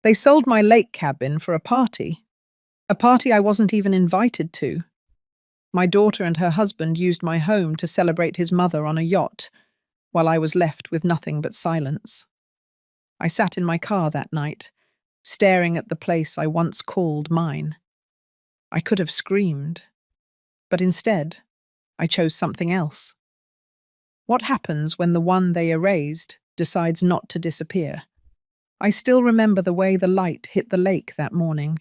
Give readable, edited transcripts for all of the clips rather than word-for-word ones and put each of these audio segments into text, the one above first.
They sold my lake cabin for a party I wasn't even invited to. My daughter and her husband used my home to celebrate his mother on a yacht, while I was left with nothing but silence. I sat in my car that night, staring at the place I once called mine. I could have screamed, but instead, I chose something else. What happens when the one they erased decides not to disappear? I still remember the way the light hit the lake that morning.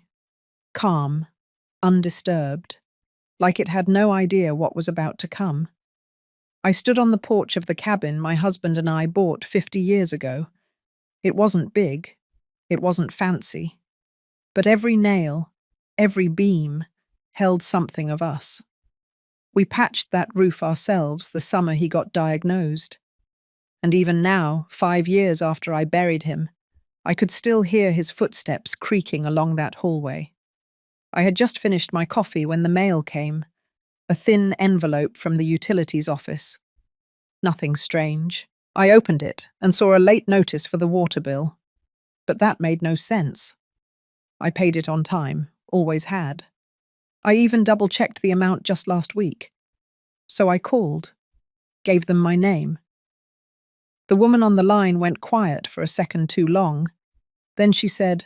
Calm, undisturbed, like it had no idea what was about to come. I stood on the porch of the cabin my husband and I bought 50 years ago. It wasn't big, it wasn't fancy, but every nail, every beam, held something of us. We patched that roof ourselves the summer he got diagnosed. And even now, 5 years after I buried him, I could still hear his footsteps creaking along that hallway. I had just finished my coffee when the mail came, a thin envelope from the utilities office. Nothing strange. I opened it and saw a late notice for the water bill. But that made no sense. I paid it on time, always had. I even double-checked the amount just last week. So I called, gave them my name. The woman on the line went quiet for a second too long. Then she said,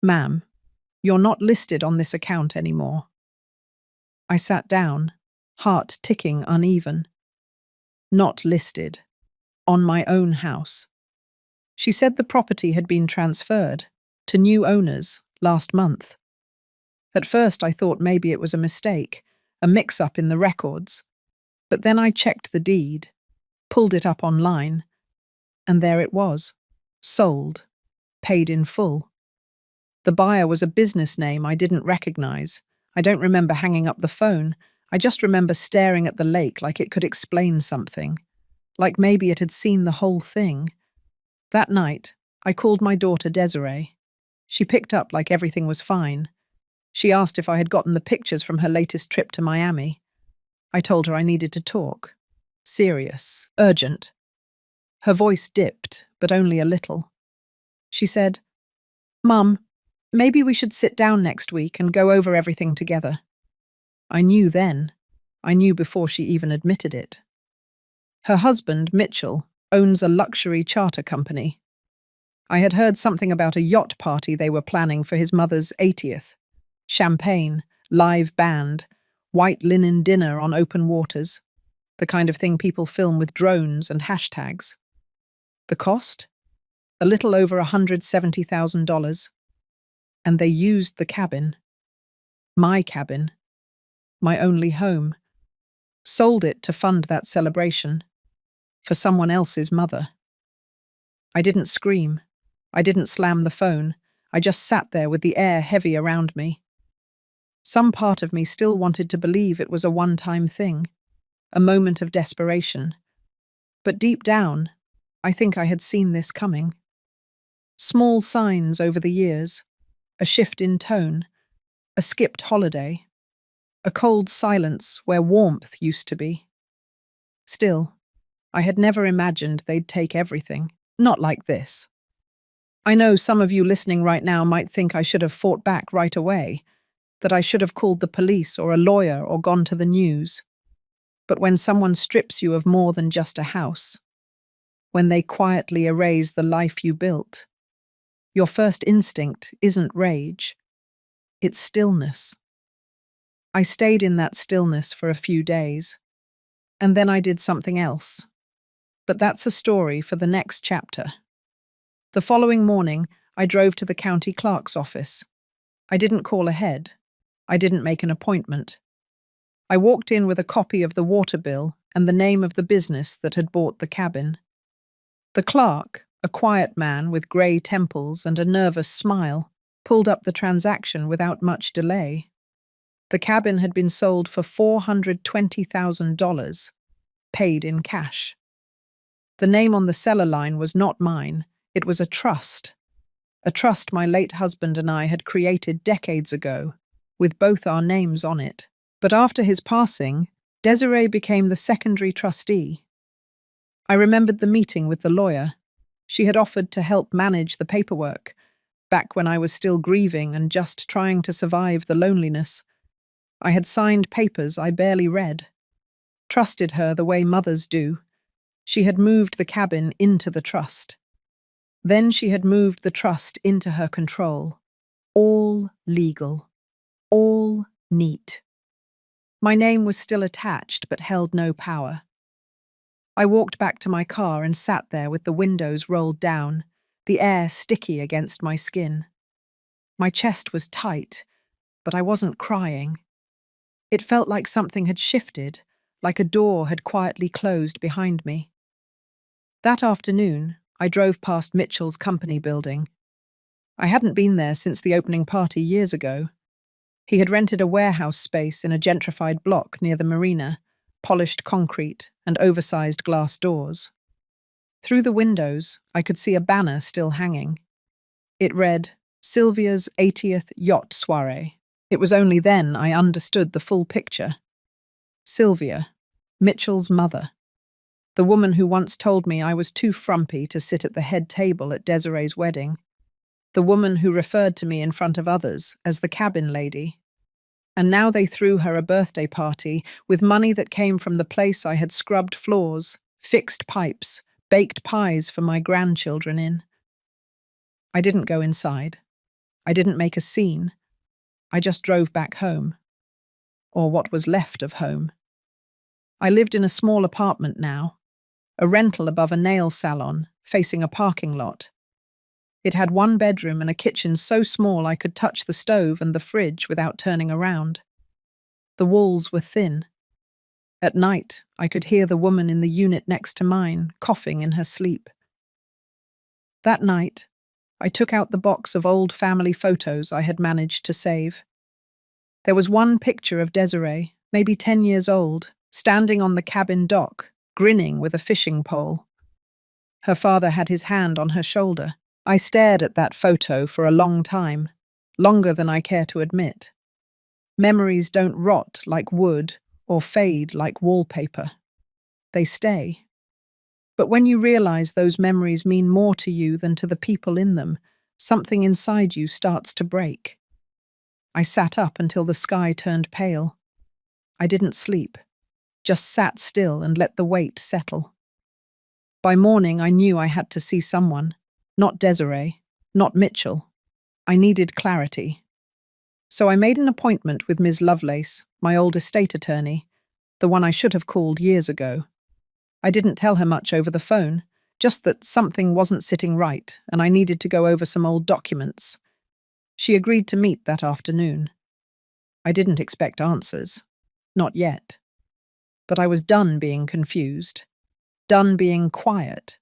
"Ma'am, you're not listed on this account anymore." I sat down, heart ticking uneven. Not listed. On my own house. She said the property had been transferred to new owners last month. At first I thought maybe it was a mistake, a mix-up in the records. But then I checked the deed, pulled it up online, and there it was. Sold. Paid in full. The buyer was a business name I didn't recognize. I don't remember hanging up the phone. I just remember staring at the lake like it could explain something. Like maybe it had seen the whole thing. That night, I called my daughter Desiree. She picked up like everything was fine. She asked if I had gotten the pictures from her latest trip to Miami. I told her I needed to talk. Serious. Urgent. Her voice dipped, but only a little. She said, "Mum, maybe we should sit down next week and go over everything together." I knew then. I knew before she even admitted it. Her husband, Mitchell, owns a luxury charter company. I had heard something about a yacht party they were planning for his mother's 80th. Champagne, live band, white linen dinner on open waters. The kind of thing people film with drones and hashtags. The cost? A little over $170,000. And they used the cabin. My cabin. My only home. Sold it to fund that celebration. For someone else's mother. I didn't scream. I didn't slam the phone. I just sat there with the air heavy around me. Some part of me still wanted to believe it was a one-time thing, a moment of desperation. But deep down, I think I had seen this coming. Small signs over the years, a shift in tone, a skipped holiday, a cold silence where warmth used to be. Still, I had never imagined they'd take everything. Not like this. I know some of you listening right now might think I should have fought back right away, that I should have called the police or a lawyer or gone to the news. But when someone strips you of more than just a house, when they quietly erase the life you built, your first instinct isn't rage. It's stillness. I stayed in that stillness for a few days, and then I did something else. But that's a story for the next chapter. The following morning, I drove to the county clerk's office. I didn't call ahead. I didn't make an appointment. I walked in with a copy of the water bill and the name of the business that had bought the cabin. The clerk, a quiet man with grey temples and a nervous smile, pulled up the transaction without much delay. The cabin had been sold for $420,000, paid in cash. The name on the seller line was not mine, it was a trust my late husband and I had created decades ago, with both our names on it. But after his passing, Desiree became the secondary trustee. I remembered the meeting with the lawyer. She had offered to help manage the paperwork, back when I was still grieving and just trying to survive the loneliness. I had signed papers I barely read. Trusted her the way mothers do. She had moved the cabin into the trust. Then she had moved the trust into her control. All legal. All neat. My name was still attached but held no power. I walked back to my car and sat there with the windows rolled down, the air sticky against my skin. My chest was tight, but I wasn't crying. It felt like something had shifted, like a door had quietly closed behind me. That afternoon, I drove past Mitchell's company building. I hadn't been there since the opening party years ago. He had rented a warehouse space in a gentrified block near the marina, polished concrete and oversized glass doors. Through the windows, I could see a banner still hanging. It read, Sylvia's 80th Yacht Soiree. It was only then I understood the full picture. Sylvia, Mitchell's mother. The woman who once told me I was too frumpy to sit at the head table at Desiree's wedding. The woman who referred to me in front of others as the cabin lady. And now they threw her a birthday party with money that came from the place I had scrubbed floors, fixed pipes, baked pies for my grandchildren in. I didn't go inside. I didn't make a scene. I just drove back home. Or what was left of home. I lived in a small apartment now, a rental above a nail salon, facing a parking lot. It had one bedroom and a kitchen so small I could touch the stove and the fridge without turning around. The walls were thin. At night, I could hear the woman in the unit next to mine coughing in her sleep. That night, I took out the box of old family photos I had managed to save. There was one picture of Desiree, maybe 10 years old, standing on the cabin dock, grinning with a fishing pole. Her father had his hand on her shoulder. I stared at that photo for a long time, longer than I care to admit. Memories don't rot like wood or fade like wallpaper. They stay. But when you realize those memories mean more to you than to the people in them, something inside you starts to break. I sat up until the sky turned pale. I didn't sleep, just sat still and let the weight settle. By morning, I knew I had to see someone. Not Desiree, not Mitchell. I needed clarity. So I made an appointment with Ms. Lovelace, my old estate attorney, the one I should have called years ago. I didn't tell her much over the phone, just that something wasn't sitting right and I needed to go over some old documents. She agreed to meet that afternoon. I didn't expect answers. Not yet. But I was done being confused. Done being quiet.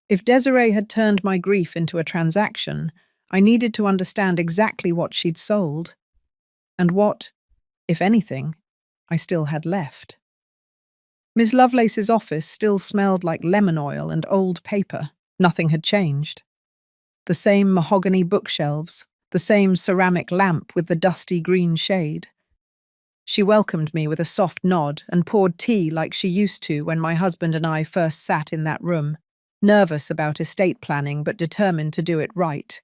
If Desiree had turned my grief into a transaction, I needed to understand exactly what she'd sold, and what, if anything, I still had left. Miss Lovelace's office still smelled like lemon oil and old paper. Nothing had changed. The same mahogany bookshelves, the same ceramic lamp with the dusty green shade. She welcomed me with a soft nod and poured tea like she used to when my husband and I first sat in that room. Nervous about estate planning but determined to do it right.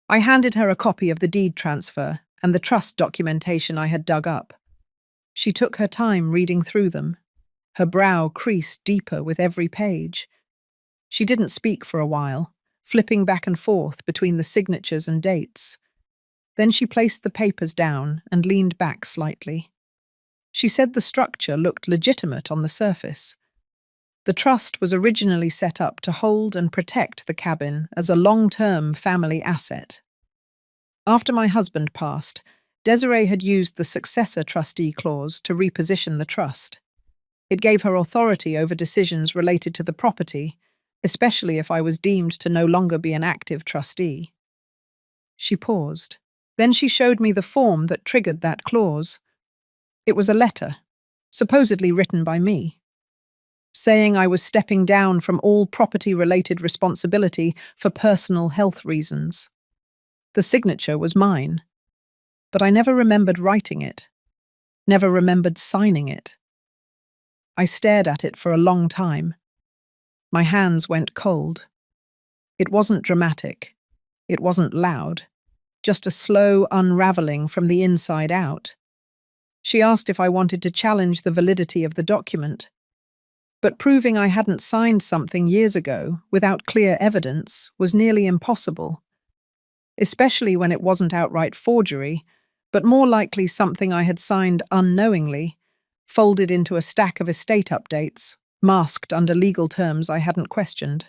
I handed her a copy of the deed transfer and the trust documentation I had dug up. She took her time reading through them. Her brow creased deeper with every page. She didn't speak for a while, flipping back and forth between the signatures and dates. Then she placed the papers down and leaned back slightly. She said the structure looked legitimate on the surface. The trust was originally set up to hold and protect the cabin as a long-term family asset. After my husband passed, Desiree had used the successor trustee clause to reposition the trust. It gave her authority over decisions related to the property, especially if I was deemed to no longer be an active trustee. She paused. Then she showed me the form that triggered that clause. It was a letter, supposedly written by me, saying I was stepping down from all property-related responsibility for personal health reasons. The signature was mine, but I never remembered writing it, never remembered signing it. I stared at it for a long time. My hands went cold. It wasn't dramatic. It wasn't loud, just a slow unraveling from the inside out. She asked if I wanted to challenge the validity of the document, but proving I hadn't signed something years ago without clear evidence was nearly impossible, especially when it wasn't outright forgery, but more likely something I had signed unknowingly, folded into a stack of estate updates, masked under legal terms I hadn't questioned.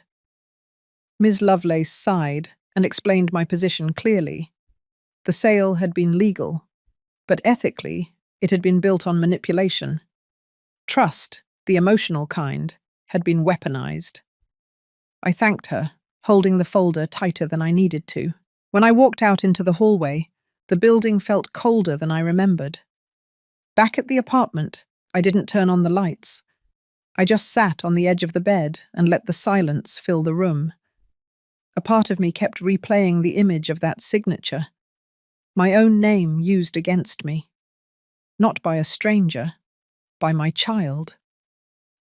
Ms. Lovelace sighed and explained my position clearly. The sale had been legal, but ethically, it had been built on manipulation. Trust, the emotional kind, had been weaponized. I thanked her, holding the folder tighter than I needed to. When I walked out into the hallway, the building felt colder than I remembered. Back at the apartment, I didn't turn on the lights. I just sat on the edge of the bed and let the silence fill the room. A part of me kept replaying the image of that signature, my own name used against me. Not by a stranger, by my child.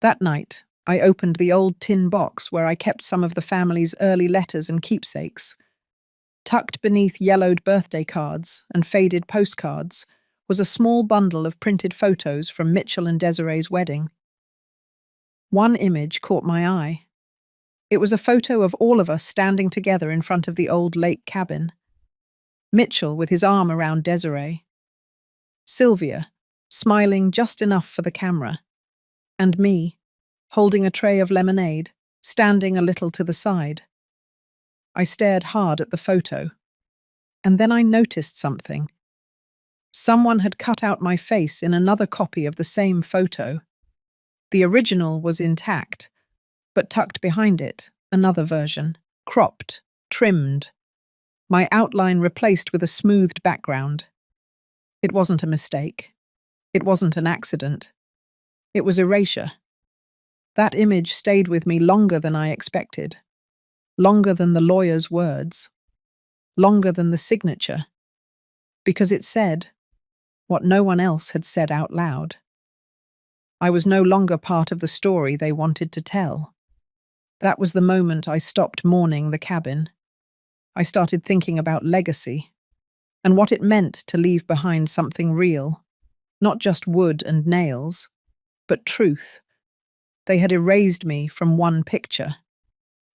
That night, I opened the old tin box where I kept some of the family's early letters and keepsakes. Tucked beneath yellowed birthday cards and faded postcards was a small bundle of printed photos from Mitchell and Desiree's wedding. One image caught my eye. It was a photo of all of us standing together in front of the old lake cabin. Mitchell with his arm around Desiree. Sylvia, smiling just enough for the camera. And me, holding a tray of lemonade, standing a little to the side. I stared hard at the photo. And then I noticed something. Someone had cut out my face in another copy of the same photo. The original was intact, but tucked behind it, another version, cropped, trimmed. My outline replaced with a smoothed background. It wasn't a mistake. It wasn't an accident. It was erasure. That image stayed with me longer than I expected. Longer than the lawyer's words. Longer than the signature. Because it said what no one else had said out loud. I was no longer part of the story they wanted to tell. That was the moment I stopped mourning the cabin. I started thinking about legacy, and what it meant to leave behind something real, not just wood and nails, but truth. They had erased me from one picture.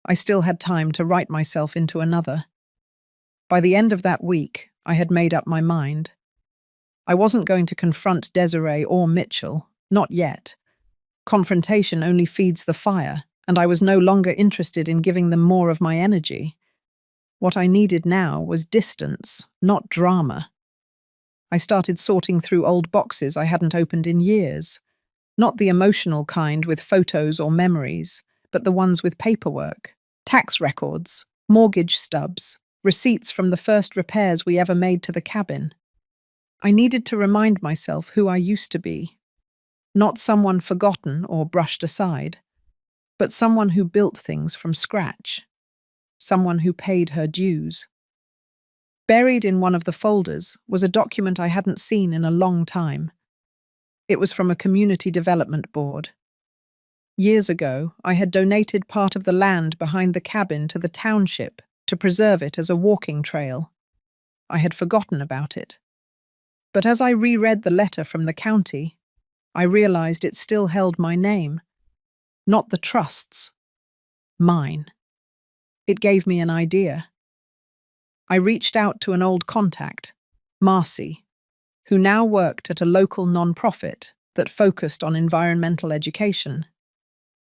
I still had time to write myself into another. By the end of that week, I had made up my mind. I wasn't going to confront Desiree or Mitchell, not yet. Confrontation only feeds the fire, and I was no longer interested in giving them more of my energy. What I needed now was distance, not drama. I started sorting through old boxes I hadn't opened in years. Not the emotional kind with photos or memories, but the ones with paperwork, tax records, mortgage stubs, receipts from the first repairs we ever made to the cabin. I needed to remind myself who I used to be. Not someone forgotten or brushed aside, but someone who built things from scratch. Someone who paid her dues. Buried in one of the folders was a document I hadn't seen in a long time. It was from a community development board. Years ago, I had donated part of the land behind the cabin to the township to preserve it as a walking trail. I had forgotten about it. But as I reread the letter from the county, I realized it still held my name. Not the trust's. Mine. It gave me an idea. I reached out to an old contact, Marcy, who now worked at a local non-profit that focused on environmental education.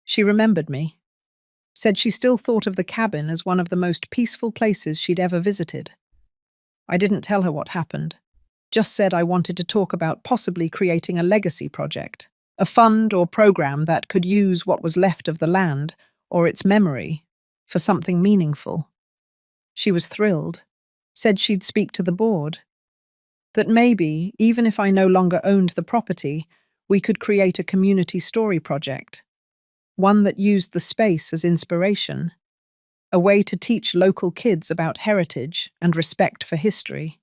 She remembered me, said she still thought of the cabin as one of the most peaceful places she'd ever visited. I didn't tell her what happened, just said I wanted to talk about possibly creating a legacy project, a fund or program that could use what was left of the land or its memory for something meaningful. She was thrilled, said she'd speak to the board. That maybe, even if I no longer owned the property, we could create a community story project, one that used the space as inspiration, a way to teach local kids about heritage and respect for history.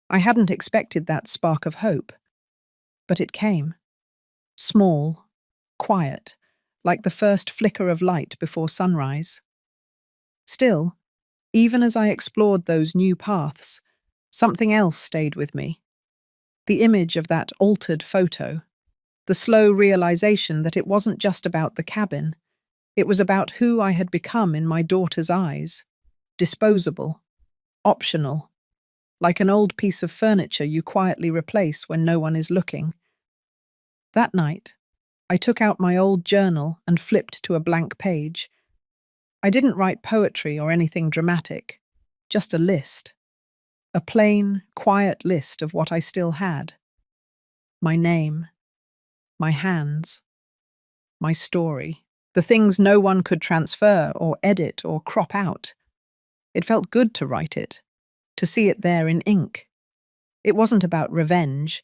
I hadn't expected that spark of hope, but it came. Small, quiet, like the first flicker of light before sunrise. Still, Even as I explored those new paths, something else stayed with me. The image of that altered photo, the slow realization that it wasn't just about the cabin, it was about who I had become in my daughter's eyes. Disposable, optional, like an old piece of furniture you quietly replace when no one is looking. That night, I took out my old journal and flipped to a blank page. I didn't write poetry or anything dramatic, just a list. A plain, quiet list of what I still had. My name, my hands, my story. The things no one could transfer or edit or crop out. It felt good to write it, to see it there in ink. It wasn't about revenge.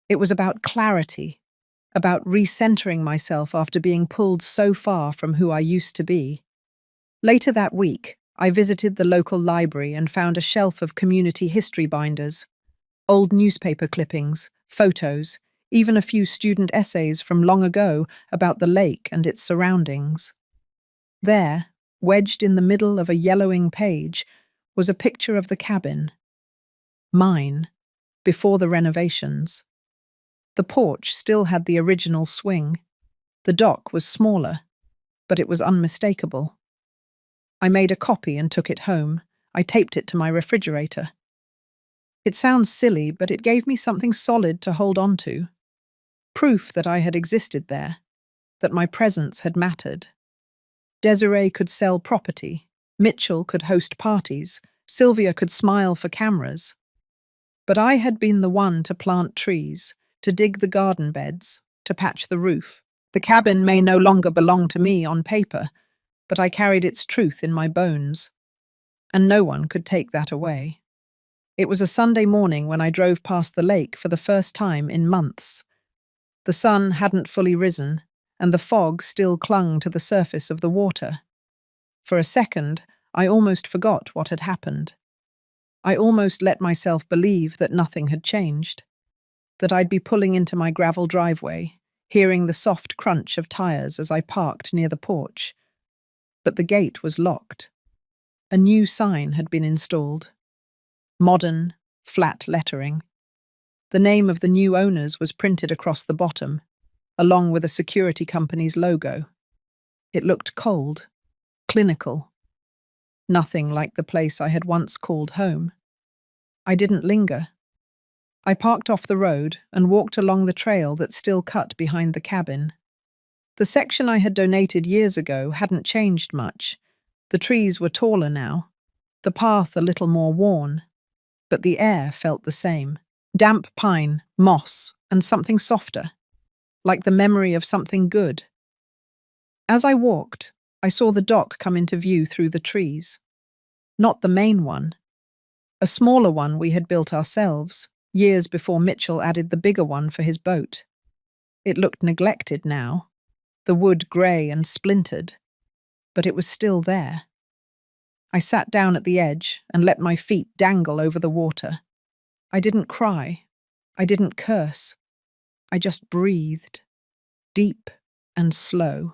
It was about clarity, about recentering myself after being pulled so far from who I used to be. Later that week, I visited the local library and found a shelf of community history binders, old newspaper clippings, photos, even a few student essays from long ago about the lake and its surroundings. There, wedged in the middle of a yellowing page, was a picture of the cabin. Mine, before the renovations. The porch still had the original swing. The dock was smaller, but it was unmistakable. I made a copy and took it home. I taped it to my refrigerator. It sounds silly, but it gave me something solid to hold on to. Proof that I had existed there, that my presence had mattered. Desiree could sell property, Mitchell could host parties, Sylvia could smile for cameras. But I had been the one to plant trees, to dig the garden beds, to patch the roof. The cabin may no longer belong to me on paper, but I carried its truth in my bones. And no one could take that away. It was a Sunday morning when I drove past the lake for the first time in months. The sun hadn't fully risen, and the fog still clung to the surface of the water. For a second, I almost forgot what had happened. I almost let myself believe that nothing had changed, that I'd be pulling into my gravel driveway, hearing the soft crunch of tires as I parked near the porch. But the gate was locked. A new sign had been installed. Modern, flat lettering. The name of the new owners was printed across the bottom, along with a security company's logo. It looked cold, clinical. Nothing like the place I had once called home. I didn't linger. I parked off the road and walked along the trail that still cut behind the cabin. The section I had donated years ago hadn't changed much. The trees were taller now, the path a little more worn, but the air felt the same. Damp pine, moss, and something softer, like the memory of something good. As I walked, I saw the dock come into view through the trees. Not the main one. A smaller one we had built ourselves, years before Mitchell added the bigger one for his boat. It looked neglected now, the wood grey and splintered, but it was still there. I sat down at the edge and let my feet dangle over the water. I didn't cry. I didn't curse. I just breathed, deep and slow,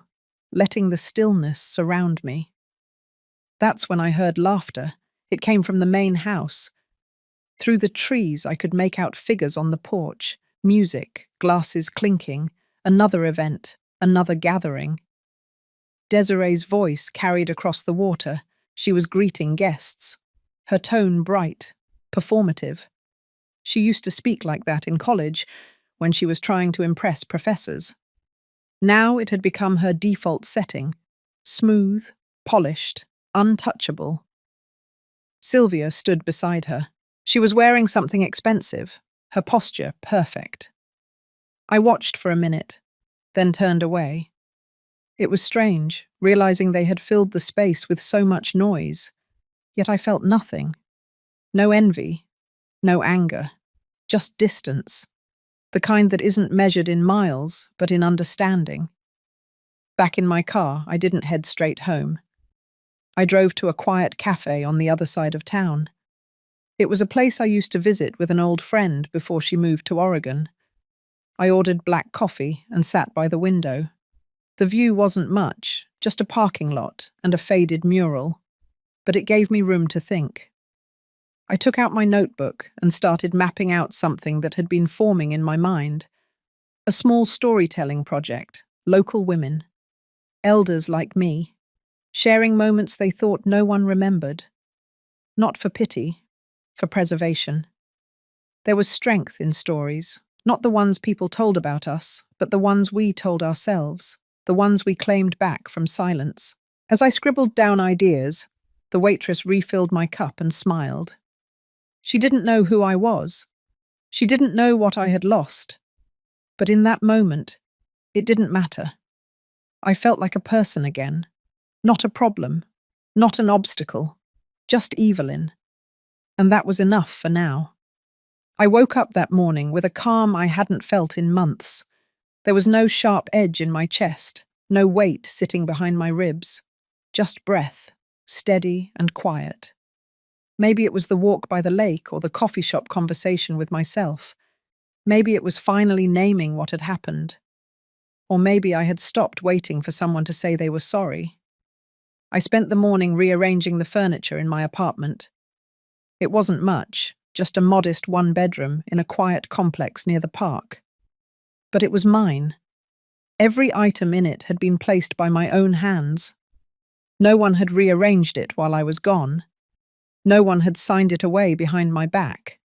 letting the stillness surround me. That's when I heard laughter. It came from the main house. Through the trees I could make out figures on the porch, music, glasses clinking, another event, another gathering. Desiree's voice carried across the water. She was greeting guests. Her tone bright, performative. She used to speak like that in college, when she was trying to impress professors. Now it had become her default setting, smooth, polished, untouchable. Sylvia stood beside her. She was wearing something expensive, her posture perfect. I watched for a minute, then turned away. It was strange, realizing they had filled the space with so much noise, yet I felt nothing. No envy, no anger, just distance, the kind that isn't measured in miles, but in understanding. Back in my car, I didn't head straight home. I drove to a quiet cafe on the other side of town. It was a place I used to visit with an old friend before she moved to Oregon. I ordered black coffee and sat by the window. The view wasn't much, just a parking lot and a faded mural. but it gave me room to think. I took out my notebook and started mapping out something that had been forming in my mind. A small storytelling project, local women, elders like me, sharing moments they thought no one remembered. Not for pity, for preservation. There was strength in stories, not the ones people told about us, but the ones we told ourselves, the ones we claimed back from silence. As I scribbled down ideas, the waitress refilled my cup and smiled. She didn't know who I was. She didn't know what I had lost. But in that moment, it didn't matter. I felt like a person again. Not a problem. Not an obstacle. Just Evelyn. And that was enough for now. I woke up that morning with a calm I hadn't felt in months. There was no sharp edge in my chest, no weight sitting behind my ribs. Just breath, steady and quiet. Maybe it was the walk by the lake or the coffee shop conversation with myself. Maybe it was finally naming what had happened. Or maybe I had stopped waiting for someone to say they were sorry. I spent the morning rearranging the furniture in my apartment. It wasn't much, just a modest one-bedroom in a quiet complex near the park. But it was mine. Every item in it had been placed by my own hands. No one had rearranged it while I was gone. No one had signed it away behind my back.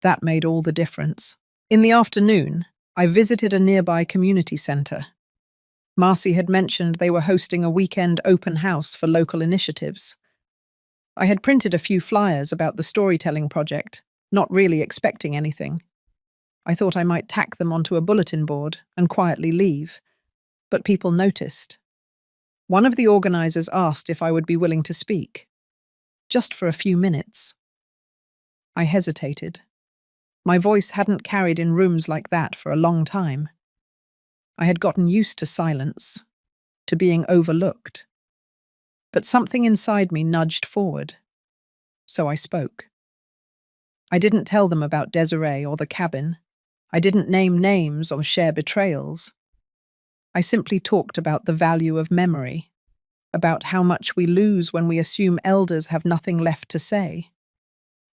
That made all the difference. In the afternoon, I visited a nearby community centre. Marcy had mentioned they were hosting a weekend open house for local initiatives. I had printed a few flyers about the storytelling project, not really expecting anything. I thought I might tack them onto a bulletin board and quietly leave, but people noticed. One of the organisers asked if I would be willing to speak. Just for a few minutes. I hesitated. My voice hadn't carried in rooms like that for a long time. I had gotten used to silence, to being overlooked. But something inside me nudged forward. So I spoke. I didn't tell them about Desiree or the cabin. I didn't name names or share betrayals. I simply talked about the value of memory, about how much we lose when we assume elders have nothing left to say.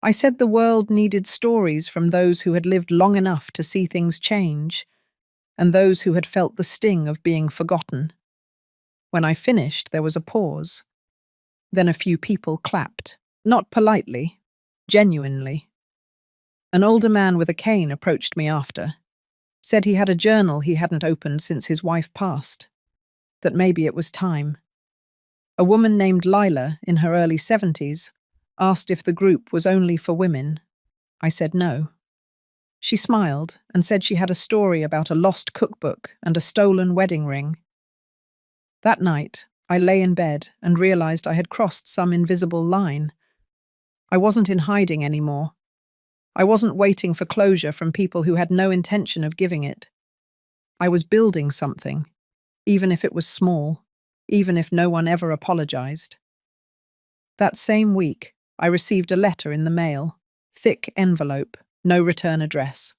I said the world needed stories from those who had lived long enough to see things change, and those who had felt the sting of being forgotten. When I finished, there was a pause. Then a few people clapped, not politely, genuinely. An older man with a cane approached me after, said he had a journal he hadn't opened since his wife passed, that maybe it was time. A woman named Lila, in her early 70s, asked if the group was only for women. I said no. She smiled and said she had a story about a lost cookbook and a stolen wedding ring. That night, I lay in bed and realized I had crossed some invisible line. I wasn't in hiding anymore. I wasn't waiting for closure from people who had no intention of giving it. I was building something, even if it was small. Even if no one ever apologized. That same week, I received a letter in the mail, thick envelope, no return address.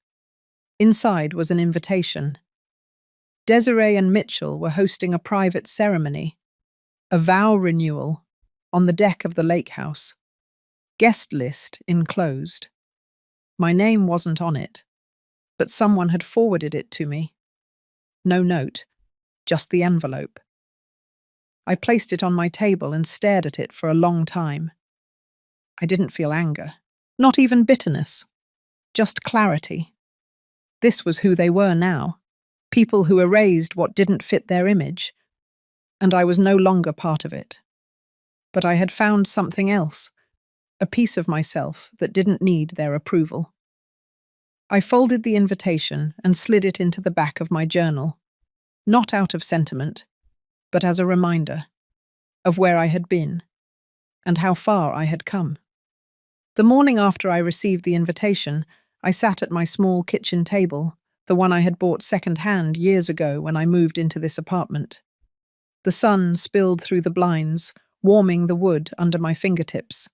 Inside was an invitation. Desiree and Mitchell were hosting a private ceremony, a vow renewal, on the deck of the lake house. Guest list enclosed. My name wasn't on it, but someone had forwarded it to me. No note, just the envelope. I placed it on my table and stared at it for a long time. I didn't feel anger, not even bitterness, just clarity. This was who they were now, people who erased what didn't fit their image, and I was no longer part of it. But I had found something else, a piece of myself that didn't need their approval. I folded the invitation and slid it into the back of my journal, not out of sentiment, but as a reminder of where I had been and how far I had come. The morning after I received the invitation, I sat at my small kitchen table, the one I had bought second-hand years ago when I moved into this apartment. The sun spilled through the blinds, warming the wood under my fingertips.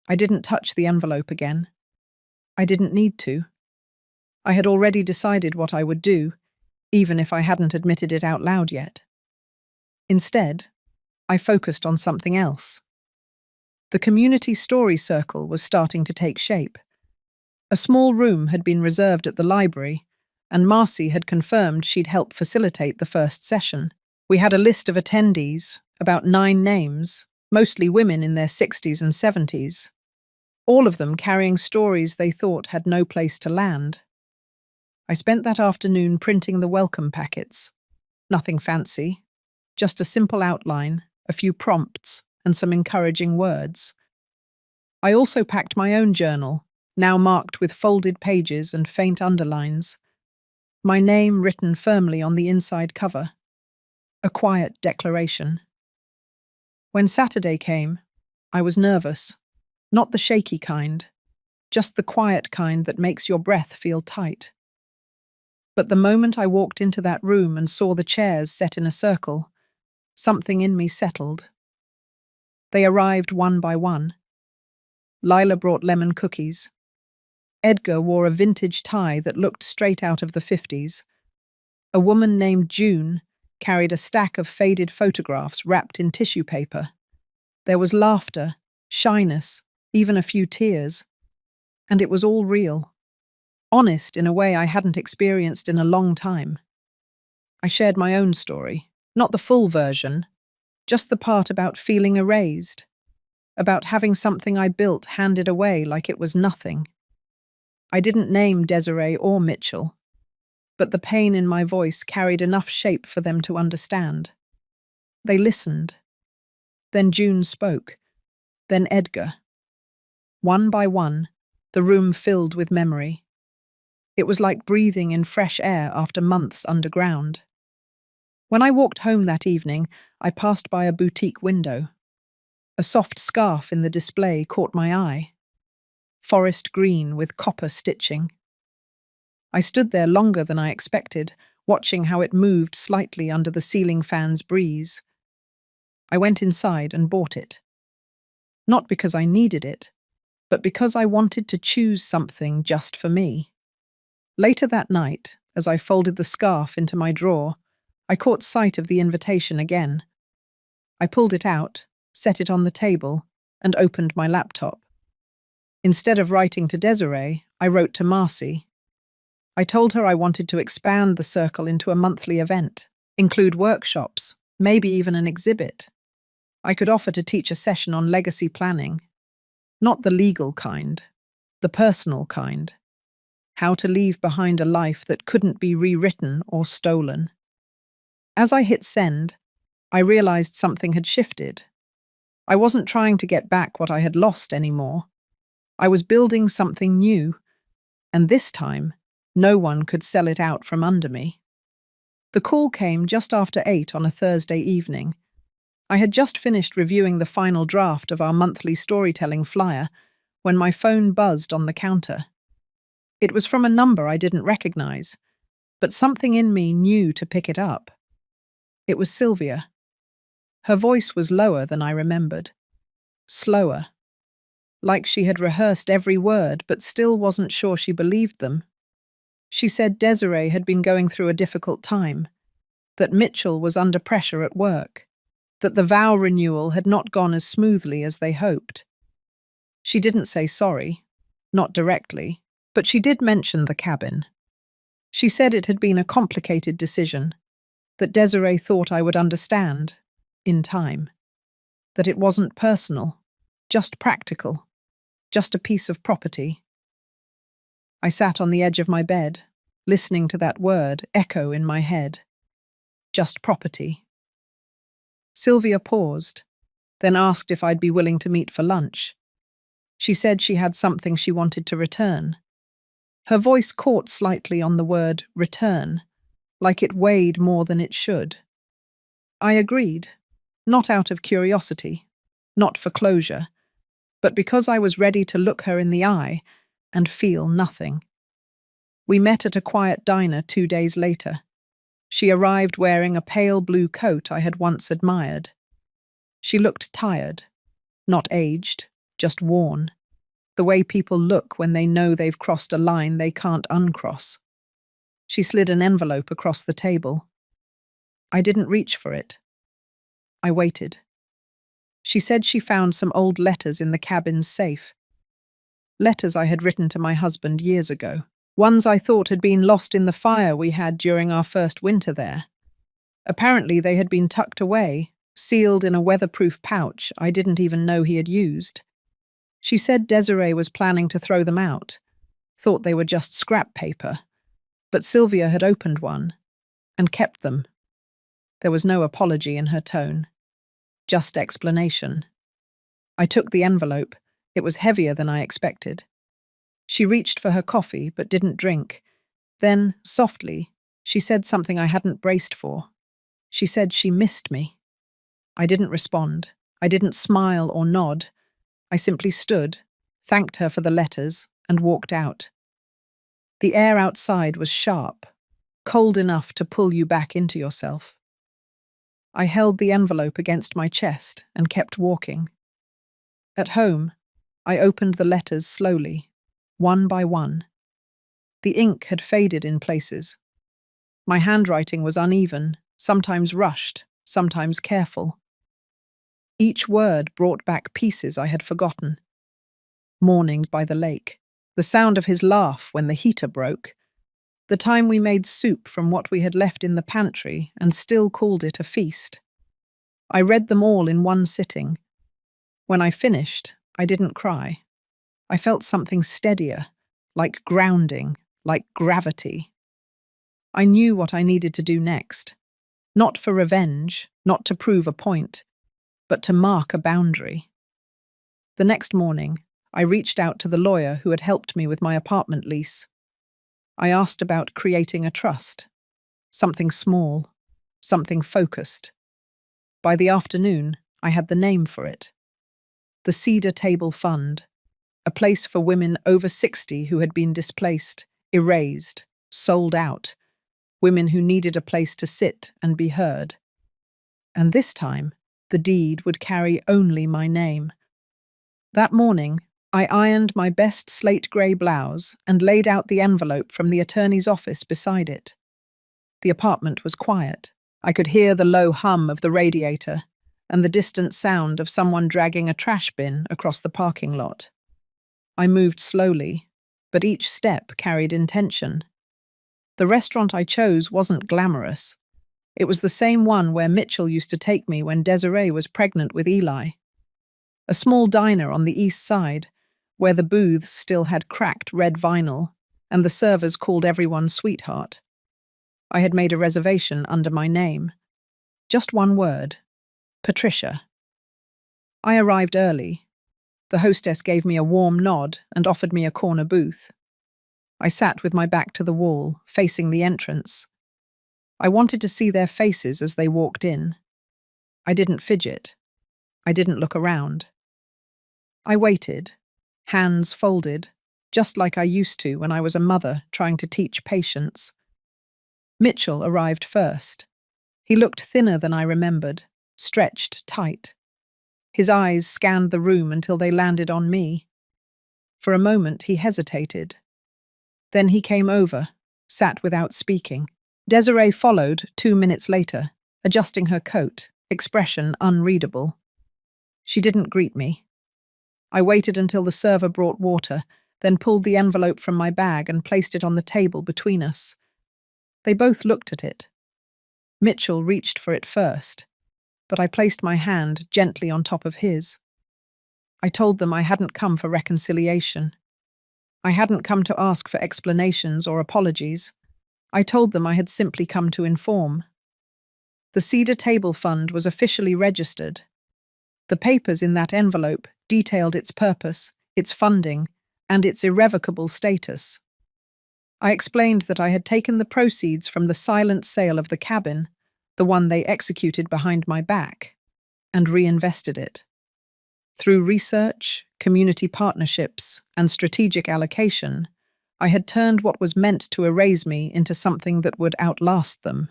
I didn't touch the envelope again. I didn't need to. I had already decided what I would do, even if I hadn't admitted it out loud yet. Instead, I focused on something else. The community story circle was starting to take shape. A small room had been reserved at the library, and Marcy had confirmed she'd help facilitate the first session. We had a list of attendees, about 9 names, mostly women in their 60s and 70s, all of them carrying stories they thought had no place to land. I spent that afternoon printing the welcome packets. Nothing fancy, just a simple outline, a few prompts, and some encouraging words. I also packed my own journal, now marked with folded pages and faint underlines. My name written firmly on the inside cover. A quiet declaration. When Saturday came, I was nervous. Not the shaky kind, just the quiet kind that makes your breath feel tight. But the moment I walked into that room and saw the chairs set in a circle, something in me settled. They arrived one by one. Lila brought lemon cookies. Edgar wore a vintage tie that looked straight out of the 50s. A woman named June carried a stack of faded photographs wrapped in tissue paper. There was laughter, shyness, even a few tears. And it was all real. Honest in a way I hadn't experienced in a long time. I shared my own story, not the full version, just the part about feeling erased, about having something I built handed away like it was nothing. I didn't name Desiree or Mitchell, but the pain in my voice carried enough shape for them to understand. They listened. Then June spoke. Then Edgar. One by one, the room filled with memory. It was like breathing in fresh air after months underground. When I walked home that evening, I passed by a boutique window. A soft scarf in the display caught my eye. Forest green with copper stitching. I stood there longer than I expected, watching how it moved slightly under the ceiling fan's breeze. I went inside and bought it. Not because I needed it, but because I wanted to choose something just for me. Later that night, as I folded the scarf into my drawer, I caught sight of the invitation again. I pulled it out, set it on the table, and opened my laptop. Instead of writing to Desiree, I wrote to Marcy. I told her I wanted to expand the circle into a monthly event, include workshops, maybe even an exhibit. I could offer to teach a session on legacy planning. Not the legal kind, the personal kind. How to leave behind a life that couldn't be rewritten or stolen. As I hit send, I realized something had shifted. I wasn't trying to get back what I had lost anymore. I was building something new, and this time, no one could sell it out from under me. The call came just after 8 on a Thursday evening. I had just finished reviewing the final draft of our monthly storytelling flyer when my phone buzzed on the counter. It was from a number I didn't recognize, but something in me knew to pick it up. It was Sylvia. Her voice was lower than I remembered. Slower. Like she had rehearsed every word but still wasn't sure she believed them. She said Desiree had been going through a difficult time, that Mitchell was under pressure at work, that the vow renewal had not gone as smoothly as they hoped. She didn't say sorry, not directly, but she did mention the cabin. She said it had been a complicated decision, that Desiree thought I would understand, in time, that it wasn't personal, just practical, just a piece of property. I sat on the edge of my bed, listening to that word echo in my head. Just property. Sylvia paused, then asked if I'd be willing to meet for lunch. She said she had something she wanted to return. Her voice caught slightly on the word return, like it weighed more than it should. I agreed, not out of curiosity, not for closure, but because I was ready to look her in the eye and feel nothing. We met at a quiet diner 2 days later. She arrived wearing a pale blue coat I had once admired. She looked tired, not aged, just worn, the way people look when they know they've crossed a line they can't uncross. She slid an envelope across the table. I didn't reach for it. I waited. She said she found some old letters in the cabin's safe. Letters I had written to my husband years ago. Ones I thought had been lost in the fire we had during our first winter there. Apparently they had been tucked away, sealed in a weatherproof pouch I didn't even know he had used. She said Desiree was planning to throw them out, thought they were just scrap paper, but Sylvia had opened one and kept them. There was no apology in her tone, just explanation. I took the envelope. It was heavier than I expected. She reached for her coffee but didn't drink. Then, softly, she said something I hadn't braced for. She said she missed me. I didn't respond. I didn't smile or nod. I simply stood, thanked her for the letters, and walked out. The air outside was sharp, cold enough to pull you back into yourself. I held the envelope against my chest and kept walking. At home, I opened the letters slowly, one by one. The ink had faded in places. My handwriting was uneven, sometimes rushed, sometimes careful. Each word brought back pieces I had forgotten. Mornings by the lake, the sound of his laugh when the heater broke, the time we made soup from what we had left in the pantry and still called it a feast. I read them all in one sitting. When I finished, I didn't cry. I felt something steadier, like grounding, like gravity. I knew what I needed to do next. Not for revenge, not to prove a point, but to mark a boundary. The next morning, I reached out to the lawyer who had helped me with my apartment lease. I asked about creating a trust. Something small, something focused. By the afternoon, I had the name for it. The Cedar Table Fund, a place for women over 60 who had been displaced, erased, sold out, women who needed a place to sit and be heard. And this time, the deed would carry only my name. That morning, I ironed my best slate grey blouse and laid out the envelope from the attorney's office beside it. The apartment was quiet. I could hear the low hum of the radiator and the distant sound of someone dragging a trash bin across the parking lot. I moved slowly, but each step carried intention. The restaurant I chose wasn't glamorous. It was the same one where Mitchell used to take me when Desiree was pregnant with Eli. A small diner on the east side, where the booths still had cracked red vinyl, and the servers called everyone sweetheart. I had made a reservation under my name. Just one word: Patricia. I arrived early. The hostess gave me a warm nod and offered me a corner booth. I sat with my back to the wall, facing the entrance. I wanted to see their faces as they walked in. I didn't fidget. I didn't look around. I waited, hands folded, just like I used to when I was a mother trying to teach patience. Mitchell arrived first. He looked thinner than I remembered, stretched tight. His eyes scanned the room until they landed on me. For a moment he hesitated. Then he came over, sat without speaking. Desiree followed 2 minutes later, adjusting her coat, expression unreadable. She didn't greet me. I waited until the server brought water, then pulled the envelope from my bag and placed it on the table between us. They both looked at it. Mitchell reached for it first, but I placed my hand gently on top of his. I told them I hadn't come for reconciliation. I hadn't come to ask for explanations or apologies. I told them I had simply come to inform. The Cedar Table Fund was officially registered. The papers in that envelope detailed its purpose, its funding, and its irrevocable status. I explained that I had taken the proceeds from the silent sale of the cabin, the one they executed behind my back, and reinvested it. Through research, community partnerships, and strategic allocation, I had turned what was meant to erase me into something that would outlast them.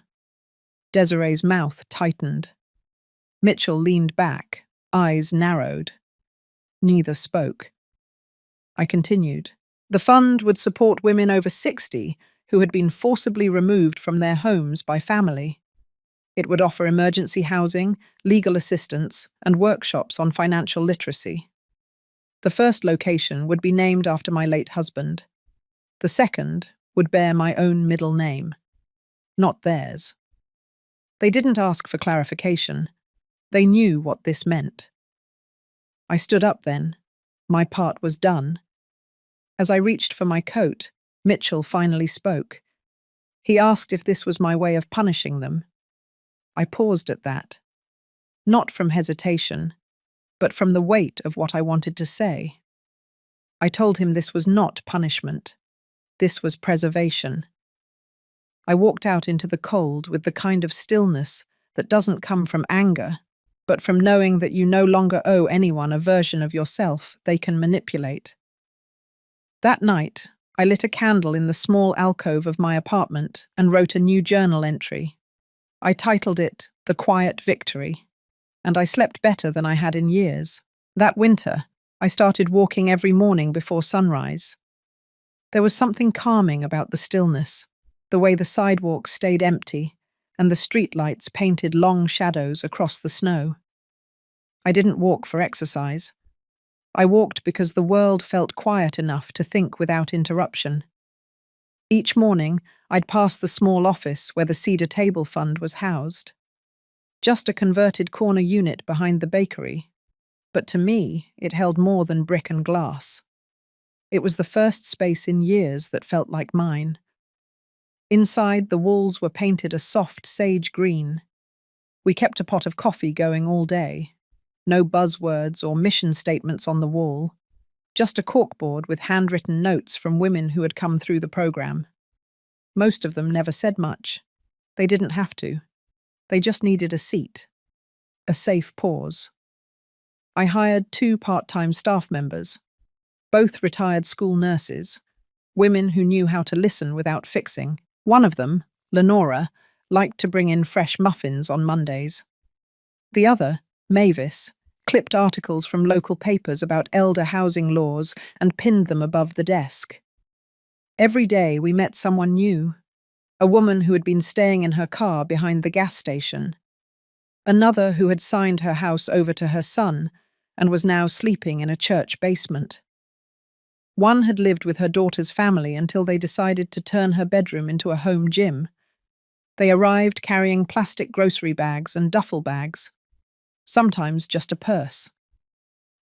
Desiree's mouth tightened. Mitchell leaned back, eyes narrowed. Neither spoke. I continued. The fund would support women over 60 who had been forcibly removed from their homes by family. It would offer emergency housing, legal assistance, and workshops on financial literacy. The first location would be named after my late husband. The second would bear my own middle name, not theirs. They didn't ask for clarification. They knew what this meant. I stood up then. My part was done. As I reached for my coat, Mitchell finally spoke. He asked if this was my way of punishing them. I paused at that, not from hesitation, but from the weight of what I wanted to say. I told him this was not punishment. This was preservation. I walked out into the cold with the kind of stillness that doesn't come from anger, but from knowing that you no longer owe anyone a version of yourself they can manipulate. That night, I lit a candle in the small alcove of my apartment and wrote a new journal entry. I titled it The Quiet Victory, and I slept better than I had in years. That winter, I started walking every morning before sunrise. There was something calming about the stillness, the way the sidewalks stayed empty and the streetlights painted long shadows across the snow. I didn't walk for exercise. I walked because the world felt quiet enough to think without interruption. Each morning, I'd pass the small office where the Cedar Table Fund was housed. Just a converted corner unit behind the bakery. But to me, it held more than brick and glass. It was the first space in years that felt like mine. Inside, the walls were painted a soft sage green. We kept a pot of coffee going all day. No buzzwords or mission statements on the wall. Just a corkboard with handwritten notes from women who had come through the program. Most of them never said much. They didn't have to. They just needed a seat. A safe pause. I hired 2 part-time staff members, both retired school nurses, women who knew how to listen without fixing. One of them, Lenora, liked to bring in fresh muffins on Mondays. The other, Mavis, clipped articles from local papers about elder housing laws and pinned them above the desk. Every day we met someone new, a woman who had been staying in her car behind the gas station, another who had signed her house over to her son and was now sleeping in a church basement. One had lived with her daughter's family until they decided to turn her bedroom into a home gym. They arrived carrying plastic grocery bags and duffel bags, sometimes just a purse.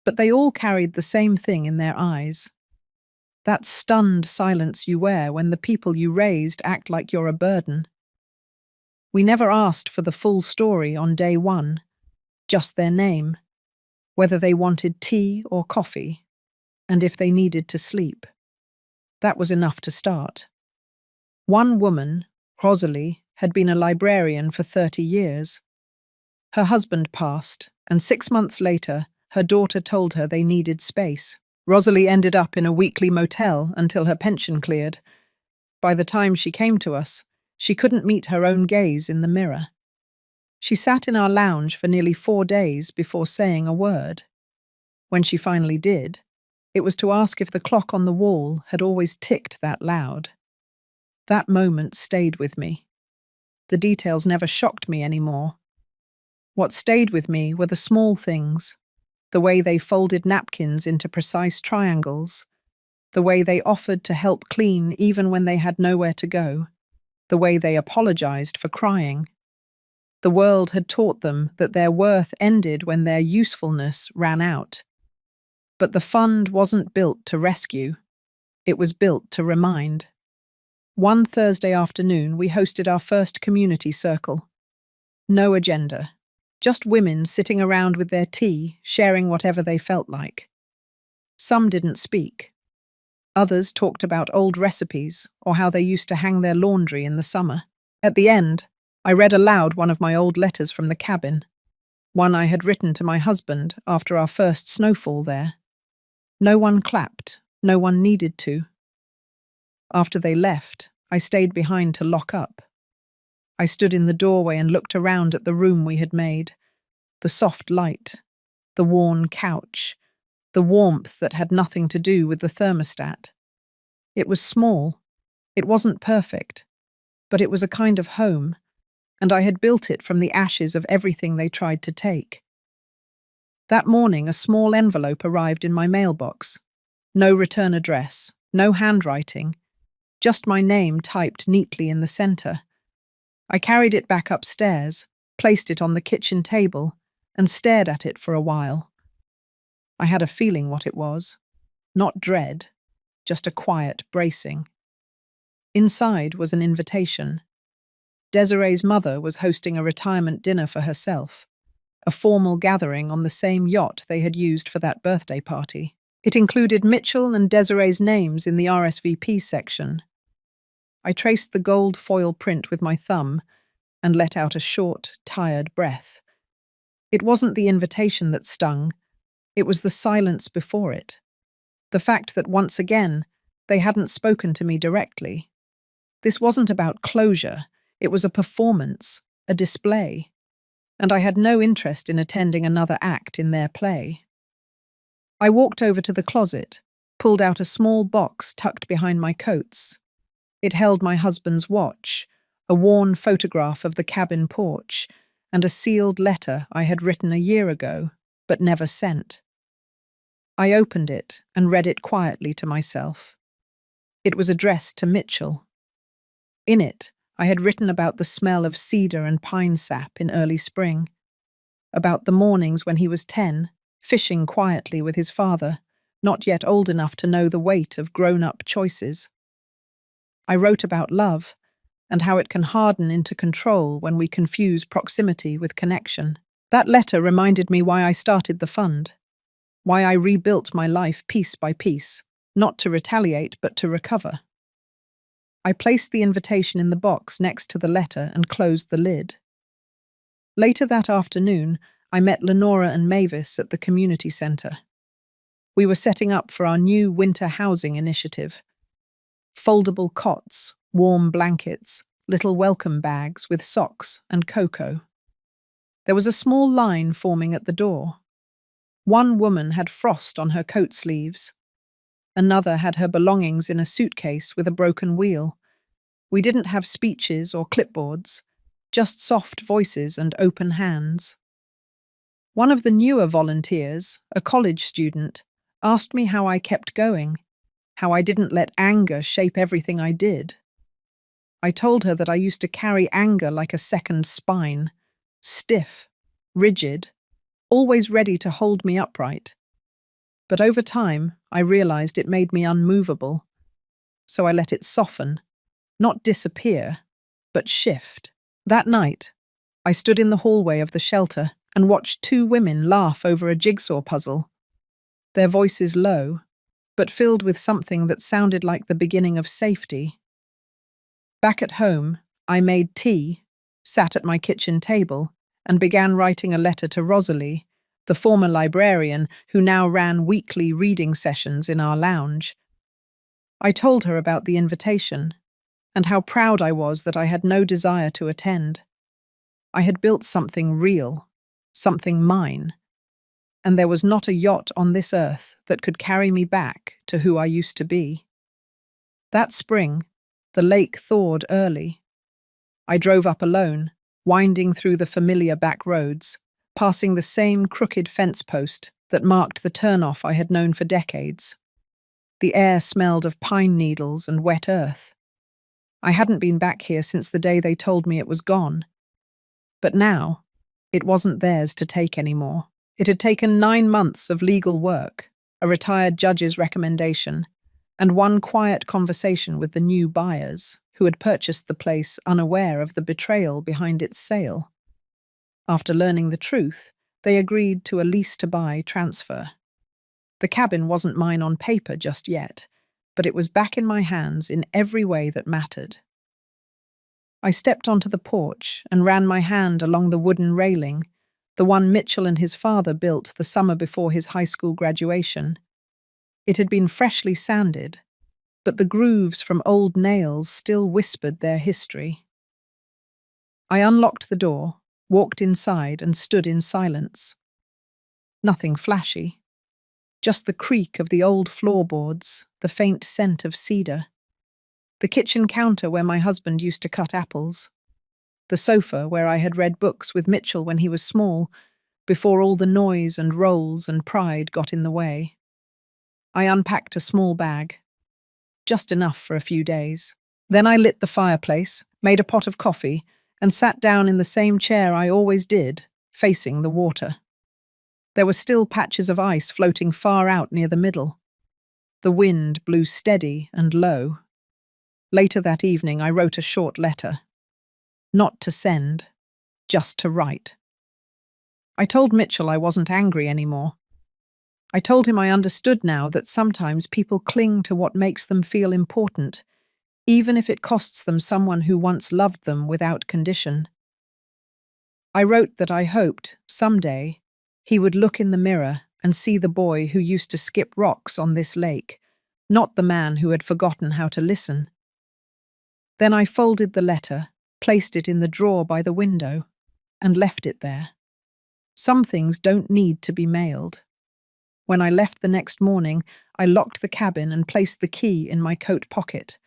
But they all carried the same thing in their eyes. That stunned silence you wear when the people you raised act like you're a burden. We never asked for the full story on day 1, just their name, whether they wanted tea or coffee, and if they needed to sleep. That was enough to start. One woman, Rosalie, had been a librarian for 30 years. Her husband passed, and 6 months later, her daughter told her they needed space. Rosalie ended up in a weekly motel until her pension cleared. By the time she came to us, she couldn't meet her own gaze in the mirror. She sat in our lounge for nearly 4 days before saying a word. When she finally did, it was to ask if the clock on the wall had always ticked that loud. That moment stayed with me. The details never shocked me anymore. What stayed with me were the small things, the way they folded napkins into precise triangles, the way they offered to help clean even when they had nowhere to go, the way they apologized for crying. The world had taught them that their worth ended when their usefulness ran out. But the fund wasn't built to rescue. It was built to remind. One Thursday afternoon, we hosted our first community circle. No agenda. Just women sitting around with their tea, sharing whatever they felt like. Some didn't speak. Others talked about old recipes or how they used to hang their laundry in the summer. At the end, I read aloud one of my old letters from the cabin, one I had written to my husband after our first snowfall there. No one clapped, no one needed to. After they left, I stayed behind to lock up. I stood in the doorway and looked around at the room we had made. The soft light, the worn couch, the warmth that had nothing to do with the thermostat. It was small. It wasn't perfect. But it was a kind of home, and I had built it from the ashes of everything they tried to take. That morning, a small envelope arrived in my mailbox. No return address, no handwriting, just my name typed neatly in the center. I carried it back upstairs, placed it on the kitchen table, and stared at it for a while. I had a feeling what it was. Not dread, just a quiet bracing. Inside was an invitation. Desiree's mother was hosting a retirement dinner for herself, a formal gathering on the same yacht they had used for that birthday party. It included Mitchell and Desiree's names in the RSVP section. I traced the gold foil print with my thumb and let out a short, tired breath. It wasn't the invitation that stung, it was the silence before it. The fact that once again, they hadn't spoken to me directly. This wasn't about closure, it was a performance, a display, and I had no interest in attending another act in their play. I walked over to the closet, pulled out a small box tucked behind my coats. It held my husband's watch, a worn photograph of the cabin porch, and a sealed letter I had written a year ago, but never sent. I opened it and read it quietly to myself. It was addressed to Mitchell. In it, I had written about the smell of cedar and pine sap in early spring, about the mornings when he was 10, fishing quietly with his father, not yet old enough to know the weight of grown-up choices. I wrote about love, and how it can harden into control when we confuse proximity with connection. That letter reminded me why I started the fund, why I rebuilt my life piece by piece, not to retaliate but to recover. I placed the invitation in the box next to the letter and closed the lid. Later that afternoon, I met Lenora and Mavis at the community centre. We were setting up for our new winter housing initiative. Foldable cots, warm blankets, little welcome bags with socks and cocoa. There was a small line forming at the door. One woman had frost on her coat sleeves. Another had her belongings in a suitcase with a broken wheel. We didn't have speeches or clipboards, just soft voices and open hands. One of the newer volunteers, a college student, asked me how I kept going, how I didn't let anger shape everything I did. I told her that I used to carry anger like a second spine, stiff, rigid, always ready to hold me upright. But over time, I realized it made me unmovable. So I let it soften, not disappear, but shift. That night, I stood in the hallway of the shelter and watched two women laugh over a jigsaw puzzle. Their voices low, but filled with something that sounded like the beginning of safety. Back at home, I made tea, sat at my kitchen table, and began writing a letter to Rosalie, the former librarian who now ran weekly reading sessions in our lounge. I told her about the invitation, and how proud I was that I had no desire to attend. I had built something real, something mine, and there was not a yacht on this earth that could carry me back to who I used to be. That spring, the lake thawed early. I drove up alone, winding through the familiar back roads, passing the same crooked fence post that marked the turnoff I had known for decades. The air smelled of pine needles and wet earth. I hadn't been back here since the day they told me it was gone. But now, it wasn't theirs to take anymore. It had taken 9 months of legal work, a retired judge's recommendation, and one quiet conversation with the new buyers, who had purchased the place unaware of the betrayal behind its sale. After learning the truth, they agreed to a lease-to-buy transfer. The cabin wasn't mine on paper just yet, but it was back in my hands in every way that mattered. I stepped onto the porch and ran my hand along the wooden railing, the one Mitchell and his father built the summer before his high school graduation. It had been freshly sanded, but the grooves from old nails still whispered their history. I unlocked the door, walked inside, and stood in silence. Nothing flashy, just the creak of the old floorboards, the faint scent of cedar. The kitchen counter where my husband used to cut apples. the sofa where I had read books with Mitchell when he was small, before all the noise and rolls and pride got in the way. I unpacked a small bag, just enough for a few days. Then I lit the fireplace, made a pot of coffee, and sat down in the same chair I always did, facing the water. There were still patches of ice floating far out near the middle. The wind blew steady and low. Later that evening, I wrote a short letter. Not to send, just to write. I told Mitchell I wasn't angry anymore. I told him I understood now that sometimes people cling to what makes them feel important, even if it costs them someone who once loved them without condition. I wrote that I hoped, someday, he would look in the mirror and see the boy who used to skip rocks on this lake, not the man who had forgotten how to listen. Then I folded the letter, placed it in the drawer by the window, and left it there. Some things don't need to be mailed. When I left the next morning, I locked the cabin and placed the key in my coat pocket.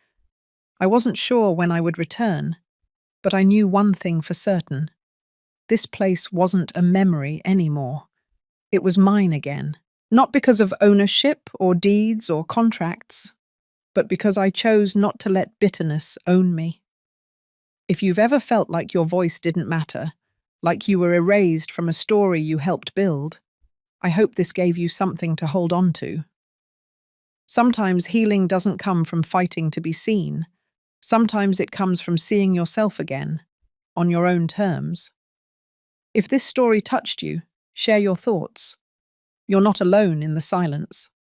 I wasn't sure when I would return, but I knew one thing for certain. This place wasn't a memory anymore. It was mine again, not because of ownership or deeds or contracts, but because I chose not to let bitterness own me. If you've ever felt like your voice didn't matter, like you were erased from a story you helped build, I hope this gave you something to hold on to. Sometimes healing doesn't come from fighting to be seen. Sometimes it comes from seeing yourself again, on your own terms. If this story touched you, share your thoughts. You're not alone in the silence.